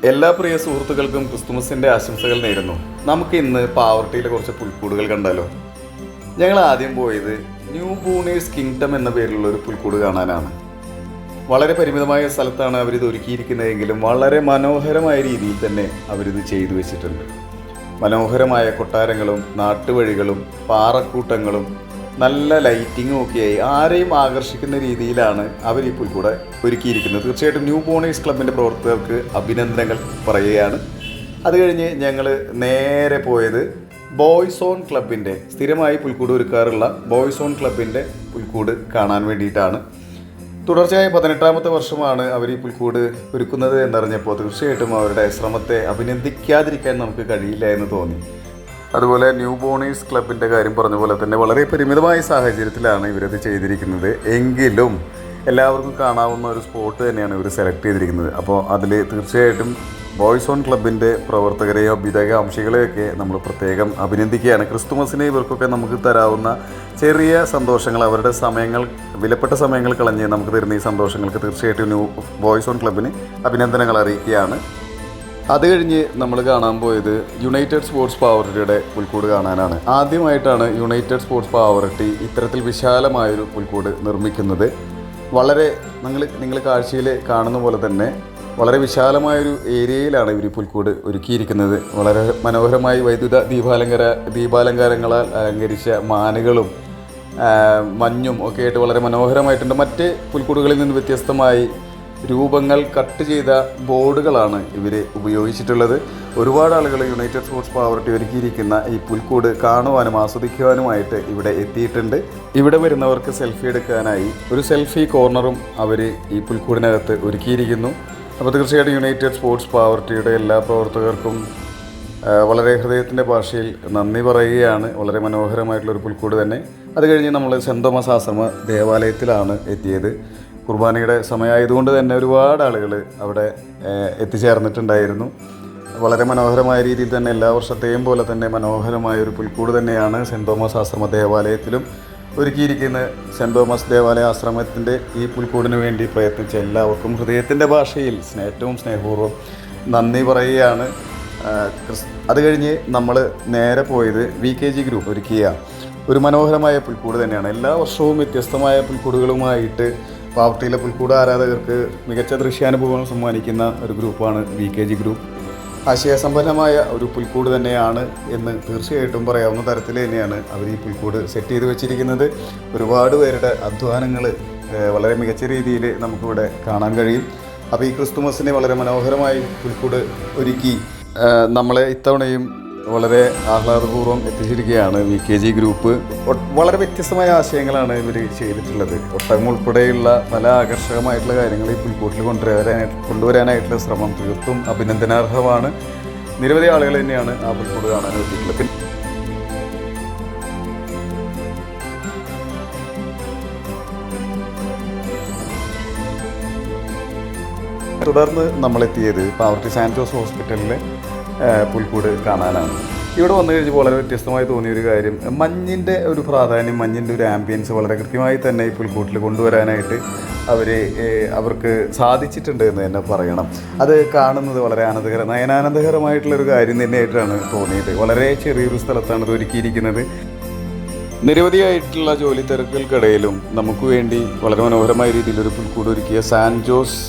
എല്ലാ പ്രിയ സുഹൃത്തുക്കൾക്കും ക്രിസ്തുമസിൻ്റെ ആശംസകൾ നേരുന്നു. നമുക്ക് ഇന്ന് പാവർട്ടിയിലെ കുറച്ച് പുൽക്കൂടുകൾ കണ്ടാലോ. ഞങ്ങൾ ആദ്യം പോയത് ന്യൂ ബൂണേഴ്സ് കിങ്ഡം എന്ന പേരിലുള്ള ഒരു പുൽക്കൂട് കാണാനാണ്. വളരെ പരിമിതമായ സ്ഥലത്താണ് അവരിത് ഒരുക്കിയിരിക്കുന്നതെങ്കിലും വളരെ മനോഹരമായ രീതിയിൽ തന്നെ അവരിത് ചെയ്തു വെച്ചിട്ടുണ്ട്. മനോഹരമായ കൊട്ടാരങ്ങളും നാട്ടുവഴികളും പാറക്കൂട്ടങ്ങളും നല്ല ലൈറ്റിങ്ങും ഒക്കെയായി ആരെയും ആകർഷിക്കുന്ന രീതിയിലാണ് അവർ ഈ പുൽക്കൂട് ഒരുക്കിയിരിക്കുന്നത്. തീർച്ചയായിട്ടും ന്യൂ ബോണേഴ്സ് ക്ലബിൻ്റെ പ്രവർത്തകർക്ക് അഭിനന്ദനങ്ങൾ പറയുകയാണ്. അത് കഴിഞ്ഞ് ഞങ്ങൾ നേരെ പോയത് ബോയ്സ് ഓൺ ക്ലബിൻ്റെ സ്ഥിരമായി പുൽക്കൂട് ഒരുക്കാറുള്ള ബോയ്സ് ഓൺ ക്ലബിൻ്റെ പുൽക്കൂട് കാണാൻ വേണ്ടിയിട്ടാണ്. തുടർച്ചയായ 18ാമത്തെ വർഷമാണ് അവർ ഈ പുൽക്കൂട് ഒരുക്കുന്നത് എന്നറിഞ്ഞപ്പോൾ തീർച്ചയായിട്ടും അവരുടെ ശ്രമത്തെ അഭിനന്ദിക്കാതിരിക്കാൻ നമുക്ക് കഴിയില്ല എന്ന് തോന്നി. അതുപോലെ ന്യൂ ബോണേഴ്സ് ക്ലബിൻ്റെ കാര്യം പറഞ്ഞ പോലെ തന്നെ വളരെ പരിമിതമായ സാഹചര്യത്തിലാണ് ഇവരത് ചെയ്തിരിക്കുന്നത്. എങ്കിലും എല്ലാവർക്കും കാണാവുന്ന ഒരു സ്പോട്ട് തന്നെയാണ് ഇവർ സെലക്ട് ചെയ്തിരിക്കുന്നത്. അപ്പോൾ അതിൽ തീർച്ചയായിട്ടും ബോയ്സ് ഓൺ ക്ലബിൻ്റെ പ്രവർത്തകരെയോ അഭ്യുദയകാംക്ഷികളെയൊക്കെ നമ്മൾ പ്രത്യേകം അഭിനന്ദിക്കുകയാണ്. ക്രിസ്തുമസിന് ഇവർക്കൊക്കെ നമുക്ക് തരാവുന്ന ചെറിയ സന്തോഷങ്ങൾ, അവരുടെ സമയങ്ങൾ, വിലപ്പെട്ട സമയങ്ങൾ കളഞ്ഞ് നമുക്ക് തരുന്ന ഈ സന്തോഷങ്ങൾക്ക് തീർച്ചയായിട്ടും ന്യൂ ബോയ്സ് ഓൺ ക്ലബിന് അഭിനന്ദനങ്ങൾ അറിയിക്കുകയാണ്. അത് കഴിഞ്ഞ് നമ്മൾ കാണാൻ പോയത് യുണൈറ്റഡ് സ്പോർട്സ് പാവർട്ടിയുടെ പുൽക്കൂട് കാണാനാണ്. ആദ്യമായിട്ടാണ് യുണൈറ്റഡ് സ്പോർട്സ് പാവർട്ടി ഇത്തരത്തിൽ വിശാലമായൊരു പുൽക്കൂട് നിർമ്മിക്കുന്നത്. വളരെ നിങ്ങൾ കാഴ്ചയിൽ കാണുന്ന പോലെ തന്നെ വളരെ വിശാലമായൊരു ഏരിയയിലാണ് ഇവർ ഈ പുൽക്കൂട് ഒരുക്കിയിരിക്കുന്നത്. വളരെ മനോഹരമായി വൈദ്യുത ദീപാലങ്കാരങ്ങളാൽ അലങ്കരിച്ച മാനുകളും മഞ്ഞും ഒക്കെ ആയിട്ട് വളരെ മനോഹരമായിട്ടുണ്ട്. മറ്റ് പുൽക്കൂടുകളിൽ നിന്ന് വ്യത്യസ്തമായി രൂപങ്ങൾ കട്ട് ചെയ്ത ബോർഡുകളാണ് ഇവർ ഉപയോഗിച്ചിട്ടുള്ളത്. ഒരുപാട് ആളുകൾ യുണൈറ്റഡ് സ്പോർട്സ് പാവർട്ടി ഒരുക്കിയിരിക്കുന്ന ഈ പുൽക്കൂട് കാണുവാനും ആസ്വദിക്കുവാനുമായിട്ട് ഇവിടെ എത്തിയിട്ടുണ്ട്. ഇവിടെ വരുന്നവർക്ക് സെൽഫി എടുക്കാനായി ഒരു സെൽഫി കോർണറും അവർ ഈ പുൽക്കൂടിനകത്ത് ഒരുക്കിയിരിക്കുന്നു. അപ്പോൾ തീർച്ചയായിട്ടും യുണൈറ്റഡ് സ്പോർട്സ് പാവർട്ടിയുടെ എല്ലാ പ്രവർത്തകർക്കും വളരെ ഹൃദയത്തിൻ്റെ ഭാഷയിൽ നന്ദി പറയുകയാണ്. വളരെ മനോഹരമായിട്ടുള്ളൊരു പുൽക്കൂട് തന്നെ. അത് കഴിഞ്ഞ് നമ്മൾ സെൻറ് തോമസ് ആശ്രമ ദേവാലയത്തിലാണ് എത്തിയത്. കുർബാനയുടെ സമയമായതുകൊണ്ട് തന്നെ ഒരുപാട് ആളുകൾ അവിടെ എത്തിച്ചേർന്നിട്ടുണ്ടായിരുന്നു. വളരെ മനോഹരമായ രീതിയിൽ തന്നെ എല്ലാ വർഷത്തെയും പോലെ തന്നെ മനോഹരമായ ഒരു പുൽക്കൂട് തന്നെയാണ് സെൻറ് തോമസ് ആശ്രമ ദേവാലയത്തിലും ഒരുക്കിയിരിക്കുന്നത്. സെൻറ് തോമസ് ദേവാലയ ആശ്രമത്തിൻ്റെ ഈ പുൽക്കൂടിന് വേണ്ടി പ്രയത്നിച്ച എല്ലാവർക്കും ഹൃദയത്തിൻ്റെ ഭാഷയിൽ ഏറ്റവും സ്നേഹപൂർവ്വം നന്ദി പറയുകയാണ്. അത് കഴിഞ്ഞ് നമ്മൾ നേരെ പോയത് VKG ഗ്രൂപ്പ് ഒരുക്കിയ ഒരു മനോഹരമായ പുൽക്കൂട് തന്നെയാണ്. എല്ലാ വർഷവും വ്യത്യസ്തമായ പുൽക്കൂടുകളുമായിട്ട് പാവർട്ടിയിലെ പുൽക്കൂട് ആരാധകർക്ക് മികച്ച ദൃശ്യാനുഭവങ്ങൾ സമ്മാനിക്കുന്ന ഒരു ഗ്രൂപ്പാണ് VKG ഗ്രൂപ്പ്. ആശയസമ്പന്നമായ ഒരു പുൽക്കൂട് തന്നെയാണ് എന്ന് തീർച്ചയായിട്ടും പറയാവുന്ന തരത്തിൽ തന്നെയാണ് അവർ ഈ പുൽക്കൂട് സെറ്റ് ചെയ്ത് വെച്ചിരിക്കുന്നത്. ഒരുപാട് പേരുടെ അധ്വാനങ്ങൾ വളരെ മികച്ച രീതിയിൽ നമുക്കിവിടെ കാണാൻ കഴിയും. അപ്പോൾ ഈ ക്രിസ്തുമസിനെ വളരെ മനോഹരമായി പുൽക്കൂട് ഒരുക്കി നമ്മളെ ഇത്തവണയും വളരെ ആഹ്ലാദപൂർവ്വം എത്തിച്ചിരിക്കുകയാണ് VKG ഗ്രൂപ്പ്. വളരെ വ്യത്യസ്തമായ ആശയങ്ങളാണ് ഇവർ ചെയ്തിട്ടുള്ളത്. ഒട്ടകം ഉൾപ്പെടെയുള്ള പല ആകർഷകമായിട്ടുള്ള കാര്യങ്ങൾ ഈ പുൽക്കൂട്ടിൽ കൊണ്ടുവരാനായിട്ടുള്ള ശ്രമം തീർത്തും അഭിനന്ദനാർഹമാണ്. നിരവധി ആളുകൾ തന്നെയാണ് ആ പുൽക്കൂട് കാണാൻ എത്തിയിട്ടുള്ളത്. തുടർന്ന് നമ്മളെത്തിയത് പാവർട്ടി സാന്റ് ജോസ് ഹോസ്പിറ്റലിലെ പുൽക്കൂട് കാണാനാണ്. ഇവിടെ വന്നു കഴിഞ്ഞപ്പോൾ വളരെ വ്യത്യസ്തമായി തോന്നിയൊരു കാര്യം, മഞ്ഞിൻ്റെ ഒരു പ്രാധാന്യം, മഞ്ഞിൻ്റെ ഒരു ആംബിയൻസ് വളരെ കൃത്യമായി തന്നെ ഈ പുൽക്കൂട്ടിൽ കൊണ്ടുവരാനായിട്ട് അവർക്ക് സാധിച്ചിട്ടുണ്ട് എന്ന് തന്നെ പറയണം. അത് കാണുന്നത് വളരെ നയനാനന്ദകരമായിട്ടുള്ളൊരു കാര്യം തന്നെയായിട്ടാണ് തോന്നിയത്. വളരെ ചെറിയൊരു സ്ഥലത്താണ് ഇത് ഒരുക്കിയിരിക്കുന്നത്. നിരവധിയായിട്ടുള്ള ജോലി തിരക്കുകൾക്കിടയിലും നമുക്ക് വേണ്ടി വളരെ മനോഹരമായ രീതിയിലൊരു പുൽക്കൂട് ഒരുക്കിയ സാന്റ് ജോസ്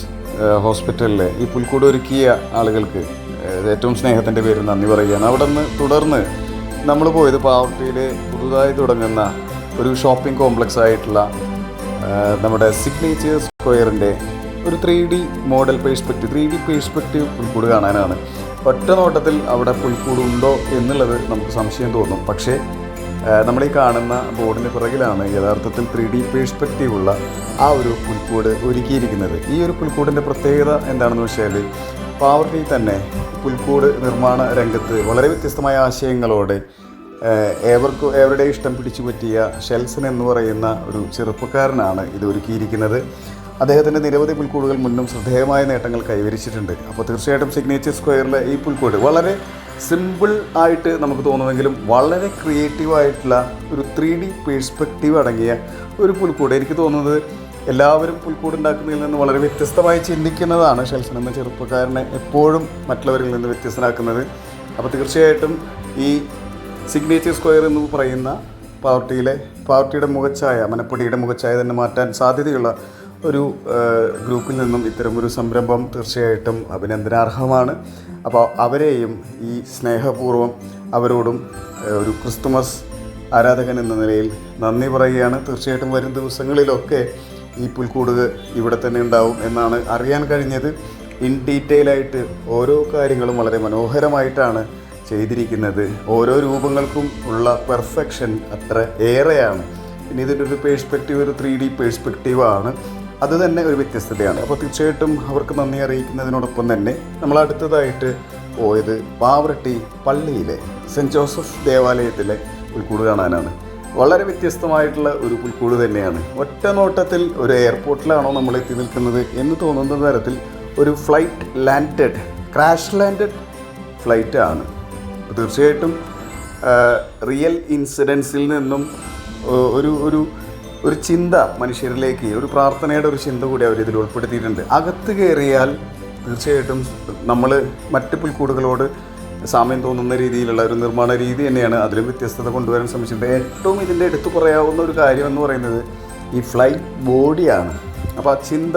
ഹോസ്പിറ്റലിലെ ഈ പുൽക്കൂട് ഒരുക്കിയ ആളുകൾക്ക് ഏറ്റവും സ്നേഹത്തിൻ്റെ പേരിൽ നന്ദി പറയുകയാണ്. അവിടെ നിന്ന് തുടർന്ന് നമ്മൾ പോയത് പാവർട്ടിയിൽ പുതുതായി തുടങ്ങുന്ന ഒരു ഷോപ്പിംഗ് കോംപ്ലക്സ് ആയിട്ടുള്ള നമ്മുടെ സിഗ്നേച്ചർ സ്ക്വയറിൻ്റെ ഒരു 3D പേഴ്സ്പെക്റ്റീവ് പുൽക്കൂട് കാണാനാണ്. ഒറ്റ നോട്ടത്തിൽ അവിടെ പുൽക്കൂട് ഉണ്ടോ എന്നുള്ളത് നമുക്ക് സംശയം തോന്നും. പക്ഷേ നമ്മൾ ഈ കാണുന്ന ബോർഡിന് പിറകിലാണ് യഥാർത്ഥത്തിൽ 3D പേഴ്സ്പെക്റ്റീവ് ഉള്ള ആ ഒരു പുൽക്കൂട് ഒരുക്കിയിരിക്കുന്നത്. ഈ ഒരു പുൽക്കൂടിൻ്റെ പ്രത്യേകത എന്താണെന്ന് വെച്ചാൽ പാവർട്ടി തന്നെ പുൽക്കൂട് നിർമ്മാണ രംഗത്ത് വളരെ വ്യത്യസ്തമായ ആശയങ്ങളോടെ ഏവരുടെ ഇഷ്ടം പിടിച്ചു പറ്റിയ ഷെൽസൺ എന്ന് പറയുന്ന ഒരു ചെറുപ്പക്കാരനാണ് ഇത് ഒരുക്കിയിരിക്കുന്നത്. അദ്ദേഹത്തിൻ്റെ നിരവധി പുൽക്കൂടുകൾ മുന്നും ശ്രദ്ധേയമായ നേട്ടങ്ങൾ കൈവരിച്ചിട്ടുണ്ട്. അപ്പോൾ തീർച്ചയായിട്ടും സിഗ്നേച്ചർ സ്ക്വയറിലെ ഈ പുൽക്കൂട് വളരെ സിമ്പിൾ ആയിട്ട് നമുക്ക് തോന്നുമെങ്കിലും വളരെ ക്രിയേറ്റീവായിട്ടുള്ള ഒരു 3D പേഴ്സ്പെക്റ്റീവ് അടങ്ങിയ ഒരു പുൽക്കൂട്. എനിക്ക് തോന്നുന്നത് എല്ലാവരും പുൽക്കൂട് ഉണ്ടാക്കുന്നതിൽ നിന്ന് വളരെ വ്യത്യസ്തമായി ചിന്തിക്കുന്നതാണ് ഷെൽസൺ എന്ന ചെറുപ്പക്കാരനെ എപ്പോഴും മറ്റുള്ളവരിൽ നിന്ന് വ്യത്യസ്തനാക്കുന്നത്. അപ്പോൾ തീർച്ചയായിട്ടും ഈ സിഗ്നേച്ചർ സ്ക്വയർ എന്ന് പറയുന്ന പാവർട്ടിയുടെ മുഖച്ഛായ, മനപ്പൊടിയുടെ മുഖച്ഛായ തന്നെ മാറ്റാൻ സാധ്യതയുള്ള ഒരു ഗ്രൂപ്പിൽ നിന്നും ഇത്തരമൊരു സംരംഭം തീർച്ചയായിട്ടും അഭിനന്ദനാർഹമാണ്. അപ്പോൾ അവരെയും ഈ സ്നേഹപൂർവ്വം അവരോടും ഒരു ക്രിസ്തുമസ് ആരാധകൻ എന്ന നിലയിൽ നന്ദി പറയുകയാണ്. തീർച്ചയായിട്ടും വരും ദിവസങ്ങളിലൊക്കെ ഈ പുൽക്കൂട് ഇവിടെ തന്നെ ഉണ്ടാവും എന്നാണ് അറിയാൻ കഴിഞ്ഞത്. ഇൻ ഡീറ്റെയിൽ ആയിട്ട് ഓരോ കാര്യങ്ങളും വളരെ മനോഹരമായിട്ടാണ് ചെയ്തിരിക്കുന്നത്. ഓരോ രൂപങ്ങൾക്കും ഉള്ള പെർഫെക്ഷൻ അത്ര ഏറെയാണ്. പിന്നെ ഇതിൻ്റെ ഒരു പേഴ്സ്പെക്റ്റീവ് ഒരു 3D പേഴ്സ്പെക്റ്റീവാണ്. അത് തന്നെ ഒരു വ്യത്യസ്തതയാണ്. അപ്പോൾ തീർച്ചയായിട്ടും അവർക്ക് നന്ദി അറിയിക്കുന്നതിനോടൊപ്പം തന്നെ നമ്മൾ അടുത്തതായിട്ട് പോയത് പാവറട്ടി പള്ളിയിലെ സെൻറ്റ് ജോസഫ് ദേവാലയത്തിലെ പുൽക്കൂട് കാണാനാണ്. വളരെ വ്യത്യസ്തമായിട്ടുള്ള ഒരു പുൽക്കൂട് തന്നെയാണ്. ഒറ്റ നോട്ടത്തിൽ ഒരു എയർപോർട്ടിലാണോ നമ്മൾ എത്തി നിൽക്കുന്നത് എന്ന് തോന്നുന്ന തരത്തിൽ ഒരു ക്രാഷ് ലാൻഡഡ് ഫ്ലൈറ്റാണ്. തീർച്ചയായിട്ടും റിയൽ ഇൻസിഡൻസിൽ നിന്നും ഒരു ചിന്ത മനുഷ്യരിലേക്ക്, ഒരു പ്രാർത്ഥനയുടെ ഒരു ചിന്ത കൂടി അവർ ഇതിൽ ഉൾപ്പെടുത്തിയിട്ടുണ്ട്. അകത്ത് കയറിയാൽ തീർച്ചയായിട്ടും നമ്മൾ മറ്റ് പുൽക്കൂടുകളോട് സാമ്യം തോന്നുന്ന രീതിയിലുള്ള ഒരു നിർമ്മാണ രീതി തന്നെയാണ്. അതിലും വ്യത്യസ്തത കൊണ്ടുവരാൻ ശ്രമിച്ചിട്ടുണ്ട്. ഏറ്റവും ഇതിൻ്റെ എടുത്തു പറയാവുന്ന ഒരു കാര്യം എന്ന് പറയുന്നത് ഈ ഫ്ലൈറ്റ് ബോഡിയാണ്. അപ്പോൾ ആ ചിന്ത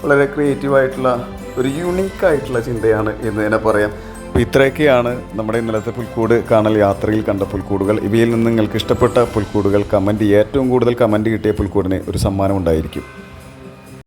വളരെ ക്രിയേറ്റീവായിട്ടുള്ള ഒരു യുണീക്കായിട്ടുള്ള ചിന്തയാണ് എന്ന് തന്നെ പറയാം. അപ്പോൾ ഇത്രയൊക്കെയാണ് നമ്മുടെ ഇന്നലത്തെ പുൽക്കൂട് കാണൽ യാത്രയിൽ കണ്ട പുൽക്കൂടുകൾ. ഇവയിൽ നിന്ന് നിങ്ങൾക്ക് ഇഷ്ടപ്പെട്ട പുൽക്കൂടുകൾ കമൻറ്റ് ചെയ്യുക. ഏറ്റവും കൂടുതൽ കമൻറ്റ് കിട്ടിയ പുൽക്കൂടിന് ഒരു സമ്മാനം ഉണ്ടായിരിക്കും.